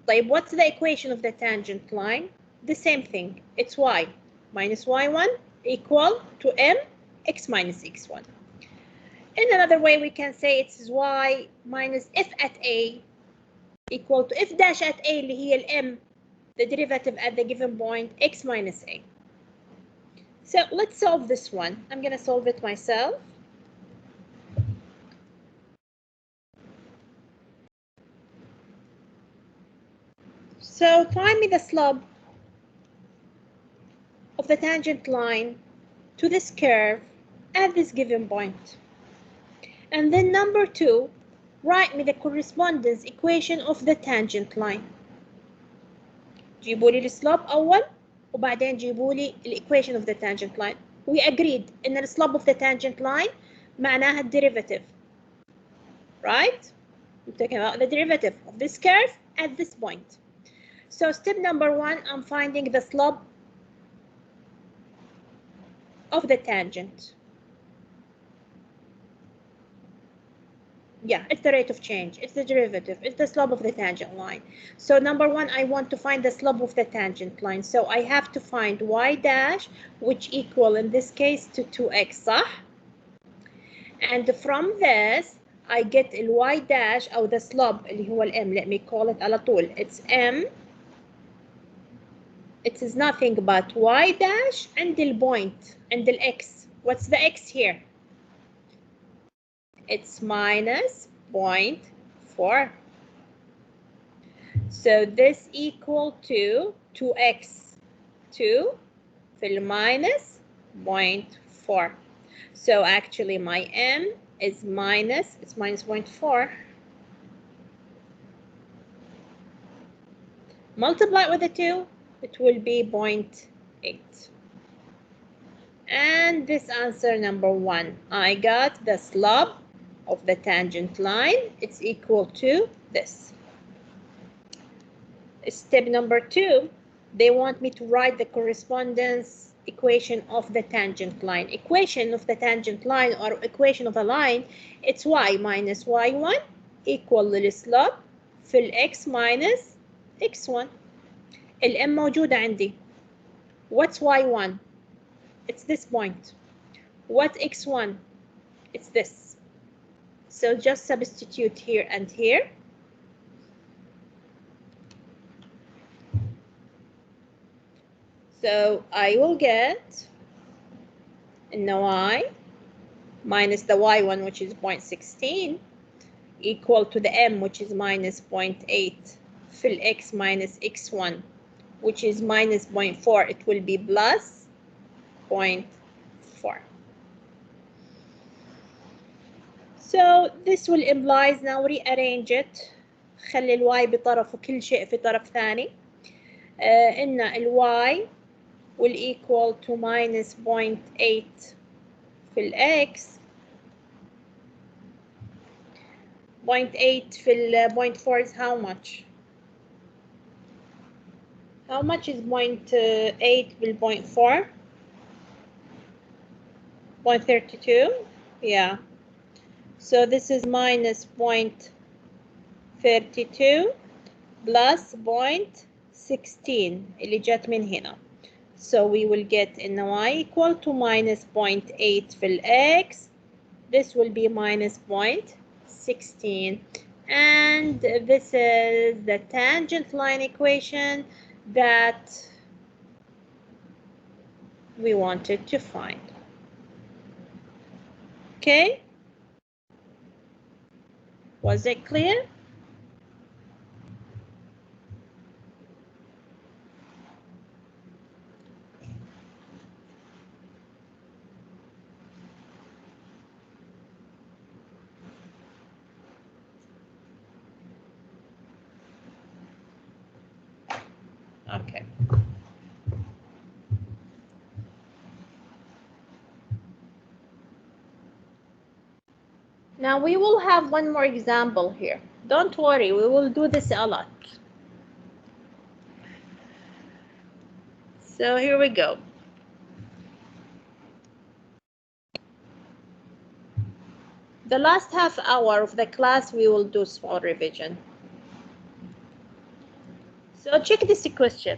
طيب, what's the equation of the tangent line? The same thing. It's y minus y1 equal to m x minus x1. In another way, we can say it's y minus f at a equal to f dash at a اللي هي الm, the derivative at the given point, x minus a. So let's solve this one. I'm going to solve it myself. So find me the slope of the tangent line to this curve at this given point. And then number 2, write me the correspondence equation of the tangent line. جيبوا لي السلوب أول وبعدين جيبوا لي equation of the tangent line. We agreed إن the slope of the tangent line معناها derivative, right? We're talking about the derivative of this curve at this point. So step number 1, I'm finding the slope of the tangent. Yeah, it's the rate of change, it's the derivative, it's the slope of the tangent line. So number 1, I want to find the slope of the tangent line. So I have to find y dash, which equal in this case to 2x, صح? And from this, I get the y dash or the slope اللي هو m. Let me call it على طول. It's m. It is nothing but y dash and the point and the x. What's the x here? It's minus 0.4. So this equal to 2x 2 في minus 0.4. So actually my m is minus 0.4. Multiply with the 2, it will be 0.8. And this answer number 1, I got the slope of the tangent line. It's equal to this. Step number 2, they want me to write the correspondence equation of the tangent line. Equation of the tangent line or equation of a line, it's y minus y1 equal للسلوب في x minus x1. الm موجودة عندي. What's y1? It's this point. What x1? It's this. So just substitute here and here. So I will get y minus the y1, which is 0.16, equal to the m, which is minus 0.8, fill x minus x1, which is minus 0.4. It will be plus 0.4. So this will implies, now rearrange it. خلي الواي بطرف وكل شيء في طرف ثاني. إن الواي will equal to minus 0.8 في الإكس. 0.8 في ال 0.4 is how much? How much is 0.8 في ال 0.4? 0.32? Yeah. So this is minus 0.32 plus 0.6. 16 اللي جت من هنا. So we will get in y equal to minus 0.8 في x. This will be minus 0.16. And this is the tangent line equation that we wanted to find. Okay? Was it clear? Okay. Now we will have one more example here. Don't worry, we will do this a lot. So here we go. The last half hour of the class, we will do small revision. So check this question.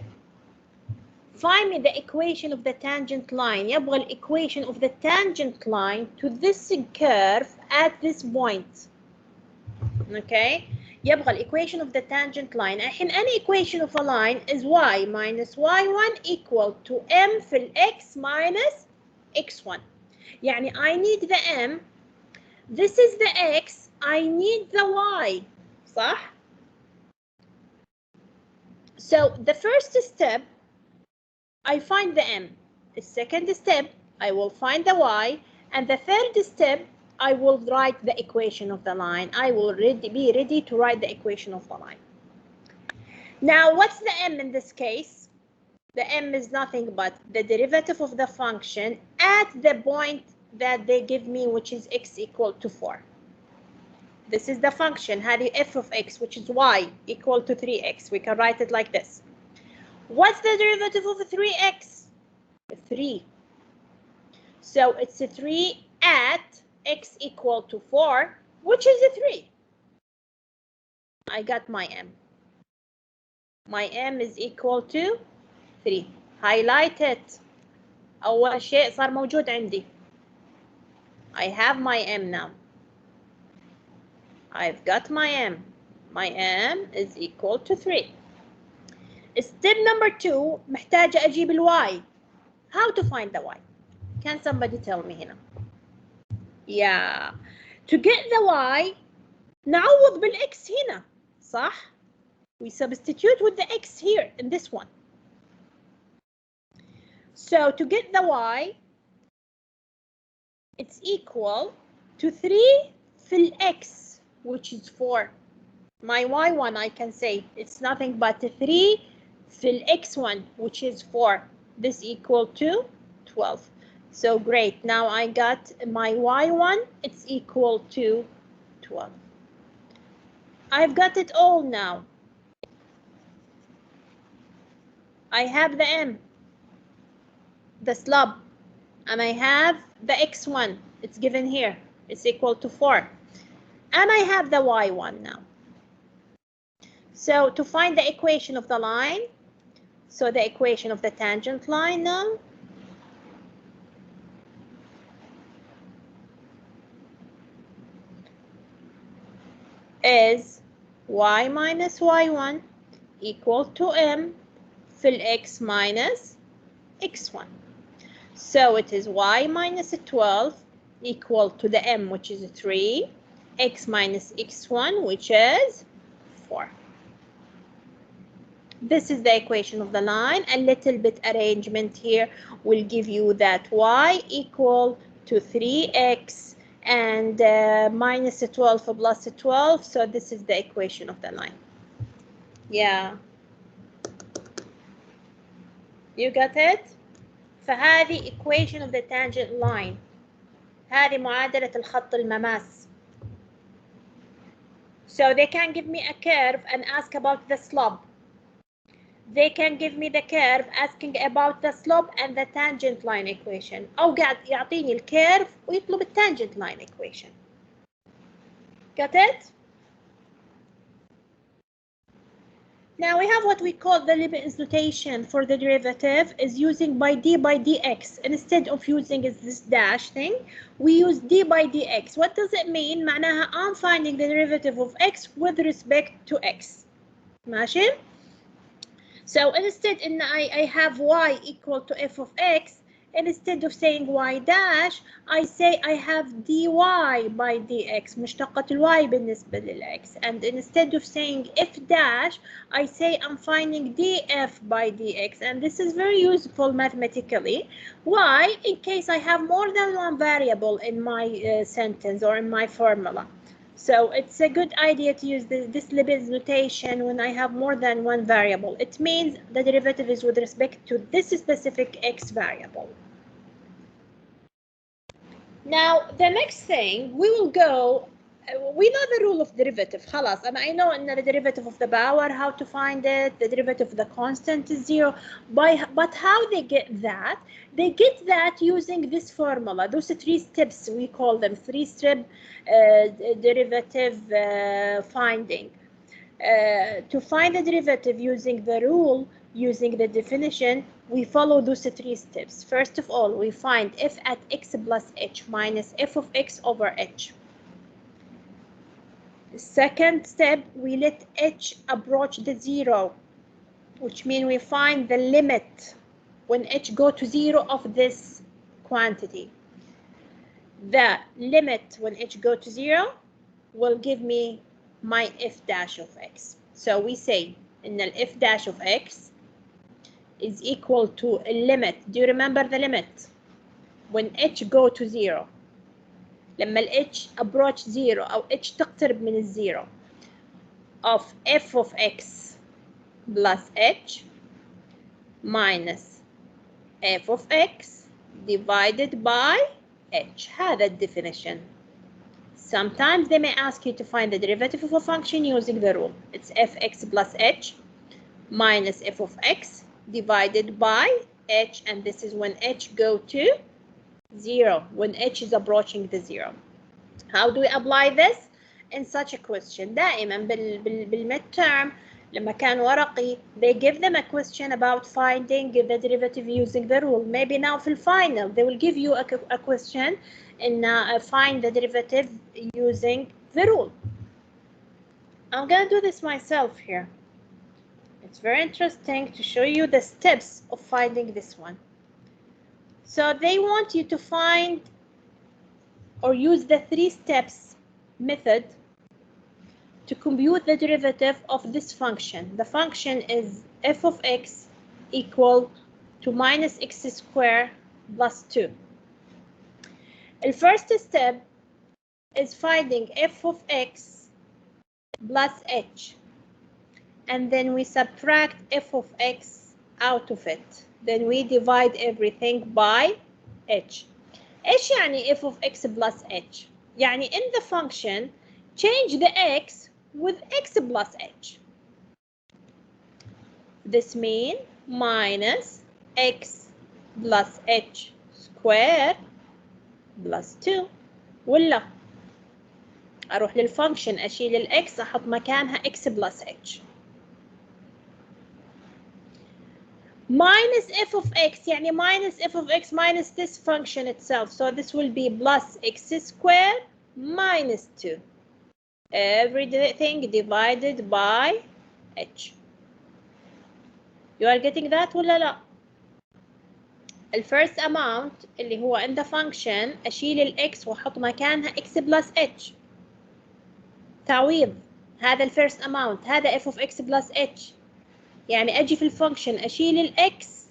Find me the equation of the tangent line. يبغى equation of the tangent line to this curve at this point. Okay? يبغى equation of the tangent line. الحين any equation of a line is y minus y1 equal to m في x minus x1. يعني I need the m. This is the x. I need the y. صح? So the first step, I find the m. The second step, I will find the y. And the third step, I will write the equation of the line. I will be ready to write the equation of the line. Now, what's the m in this case? The m is nothing but the derivative of the function at the point that they give me, which is x equal to 4. This is the function, هذه f of x, which is y equal to 3x. We can write it like this. What's the derivative of 3x? 3. So it's 3 at x equal to 4, which is 3. I got my m. My m is equal to 3. Highlight it. أول شيء صار موجود عندي. I have my m now. I've got my m. My m is equal to 3. Step number 2, محتاجة أجيب y. How to find the y? Can somebody tell me هنا? Yeah. To get the y, نعوض بالx هنا. صح? We substitute with the x here in this one. So to get the y, it's equal to 3 في x, which is 4. My y1, I can say it's nothing but 3 في x1, which is 4. This equal to 12. So great. Now I got my y1, it's equal to 12. I've got it all now. I have the m, the slope, and I have the x1. It's given here. It's equal to 4. And I have the y1 now. So to find the equation of the line, so the equation of the tangent line now, is y minus y1 equal to m في x minus x1. So it is y minus 12 equal to the m, which is 3, x minus x1, which is 4. This is the equation of the line. A little bit arrangement here will give you that y equal to 3x and minus 12 plus 12. So this is the equation of the line. Yeah. You got it? فهذه equation of the tangent line. هذه معادلة الخط المماس. So they can give me a curve and ask about the slope. They can give me the curve asking about the slope and the tangent line equation. أو قاعد يعطيني الكيرف ويطلب التangent line equation. Got it? Now we have what we call the Leibniz notation for the derivative is using by d by dx. Instead of using this dash thing, we use d by dx. What does it mean? معناها I'm finding the derivative of x with respect to x. ماشي? So instead I have y equal to f of x, instead of saying y dash, I say I have dy by dx, مشتقة الواي بالنسبة للx. And instead of saying f dash, I say I'm finding df by dx. And this is very useful mathematically. Why? In case I have more than one variable in my sentence or in my formula. So it's a good idea to use this Leibniz notation when I have more than one variable. It means the derivative is with respect to this specific x variable. Now, the next thing, we will go, we know the rule of derivative, خلاص. And I know in the derivative of the power, how to find it, the derivative of the constant is 0. But how they get that? They get that using this formula. Those 3 steps, we call them 3-step derivative finding. To find the derivative using the rule, using the definition, we follow those 3 steps. First of all, we find f at x plus h minus f of x over h. The second step, we let h approach the 0, which means we find the limit when h go to 0 of this quantity. The limit when h go to 0 will give me my f dash of x. So we say in the f dash of x is equal to a limit. Do you remember the limit? When h go to 0. لما ال h approach 0 أو h تقترب من الزيرو of f of x plus h minus f of x divided by h. هذا الدefinition. Sometimes they may ask you to find the derivative of a function using the rule. It's fx plus h minus f of x divided by h, and this is when h go to 0, when h is approaching the 0. How do we apply this in such a question? دائما بالmidterm لما كان ورقي, they give them a question about finding the derivative using the rule. Maybe now في final they will give you a question and find the derivative using the rule. I'm gonna do this myself here. It's very interesting to show you the steps of finding this one. So they want you to find or use the 3 steps method to compute the derivative of this function. The function is f of x equal to minus x squared plus 2. The first step is finding f of x plus h, and then we subtract f of x out of it. Then we divide everything by h. ايش يعني f of x plus h؟ يعني in the function change the x with x plus h. This means minus x plus h squared plus 2. ولا اروح للفانكشن اشيل الاكس احط مكانها x plus h. Minus f of x, يعني minus f of x minus this function itself. So this will be plus x squared minus 2. Everything divided by h. You are getting that ولا لا؟ The first amount اللي هو in the function أشيل الx وأحط مكانها x plus h. تعويض. هذا ال first amount. هذا f of x plus h. يعني أجي في الفانكشن أشيل الإكس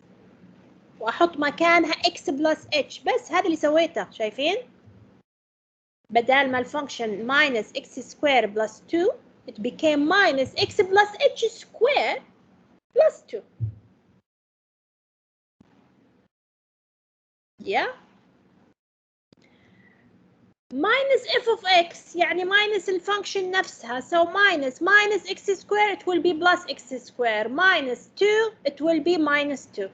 وأحط مكانها إكس بلس اتش. بس هذا اللي سويته. شايفين؟ بدال ما الفانكشن minus x squared plus 2 it became minus x plus h squared plus 2. Yeah. minus f of x يعني minus الفانكشن نفسها. So minus x squared it will be plus x squared. Minus 2 it will be minus 2.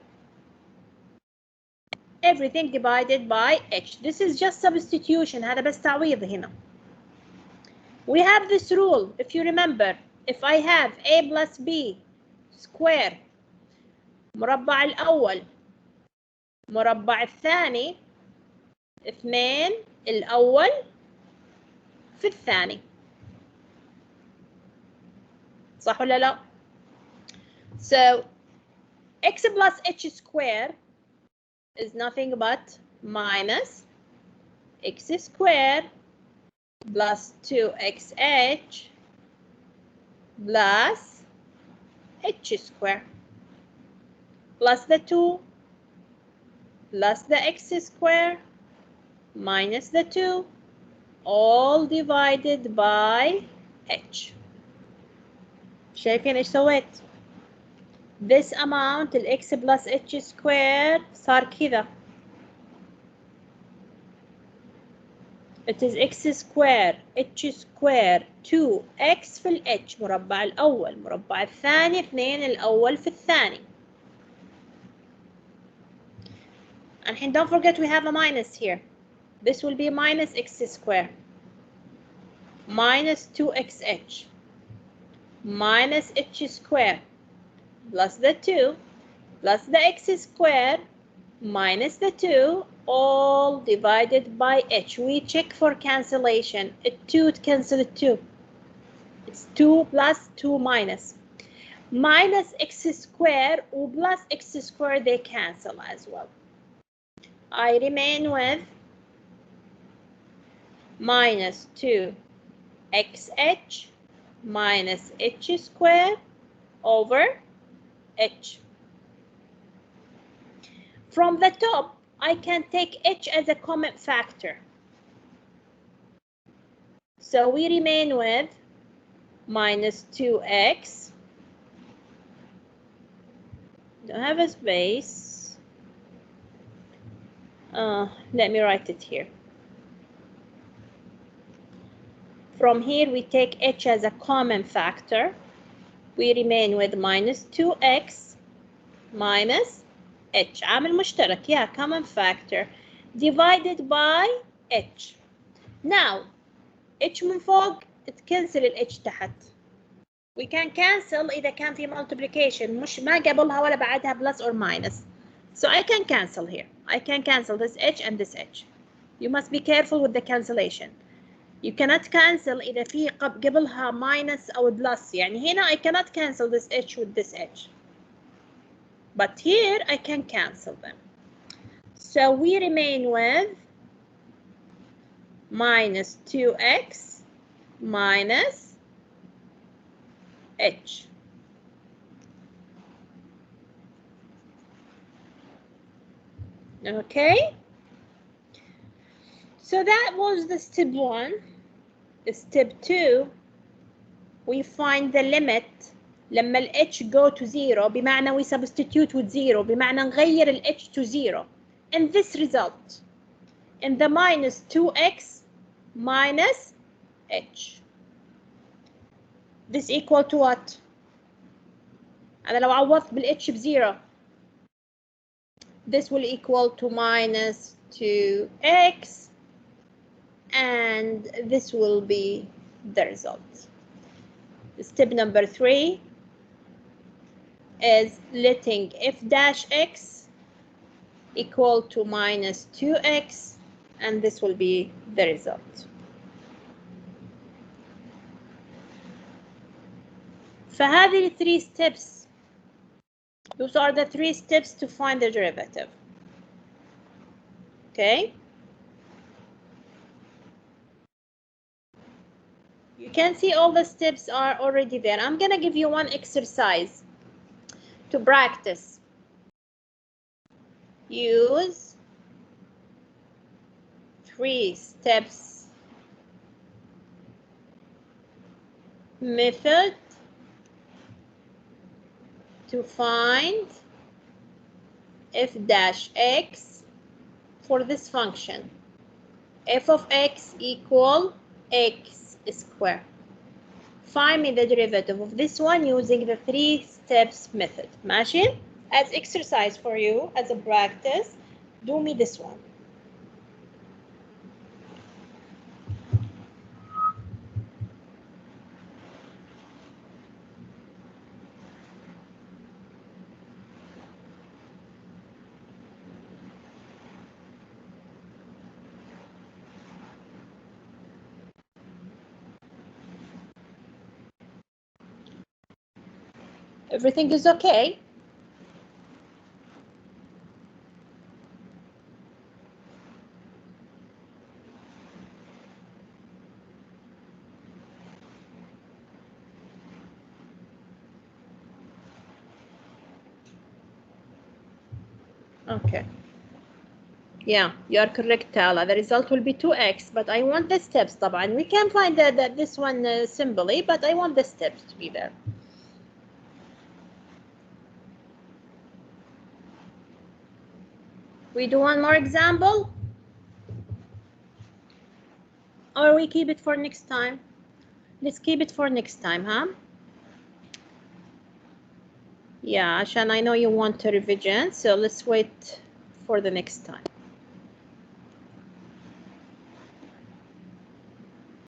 Everything divided by h. This is just substitution. هذا بس تعويض هنا. We have this rule. If you remember, if I have a plus b سكوير مربع الأول مربع الثاني 2 الأول في الثاني. صح ولا لا؟ So x plus h square is nothing but minus x square plus 2xh plus h square plus the 2 plus the x square minus the 2 all divided by h. شايفين ايش سويت؟ This amount ال x plus h square صار كذا. It is x square h square 2x في ال h مربع الأول مربع الثاني 2 الأول في الثاني. And don't forget we have a minus here. This will be minus x square minus 2xh minus h square plus the 2 plus the x square minus the 2 all divided by h. We check for cancellation. 2 cancel 2. It's 2 plus 2 minus. Minus x square or plus x square they cancel as well. I remain with minus 2xh minus h square over h. From the top, I can take h as a common factor. So we remain with minus 2x. Don't have a space. Let me write it here. From here, we take h as a common factor. We remain with minus 2x minus h. عامل مشترك, yeah, common factor divided by h. Now, h من فوق تكنسل ال h تحت. We can cancel إذا كان في multiplication مش ما قبلها ولا بعدها plus or minus. So I can cancel here. I can cancel this h and this h. You must be careful with the cancellation. You cannot cancel إذا في قبلها minus أو plus. يعني هنا I cannot cancel this h with this h. But here I can cancel them. So we remain with minus 2x minus h. Okay? So that was the step 1. Step 2, we find the limit لما ال h go to 0 بمعنى we substitute with 0 بمعنى نغير ال h to 0. And this result in the minus 2x minus h. This equal to what? أنا لو عوضت بال h ب0 this will equal to minus 2x and this will be the result. Step number 3 is letting f dash x equal to minus 2x and this will be the result. فهذه 3 steps. Those are the 3 steps to find the derivative. Okay? You can see all the steps are already there. I'm going to give you one exercise to practice. Use 3 steps method to find f dash x for this function. F of x equal x squared. Find me the derivative of this one using the 3 steps method. ماشي? As exercise for you, as a practice, do me this one. Everything is okay. Okay. Yeah, you are correct, Tala. The result will be 2x, but I want the steps. طبعا we can find this one simply, but I want the steps to be there. We do one more example, or we keep it for next time? Let's keep it for next time, huh? Yeah, عشان I know you want a revision, so let's wait for the next time.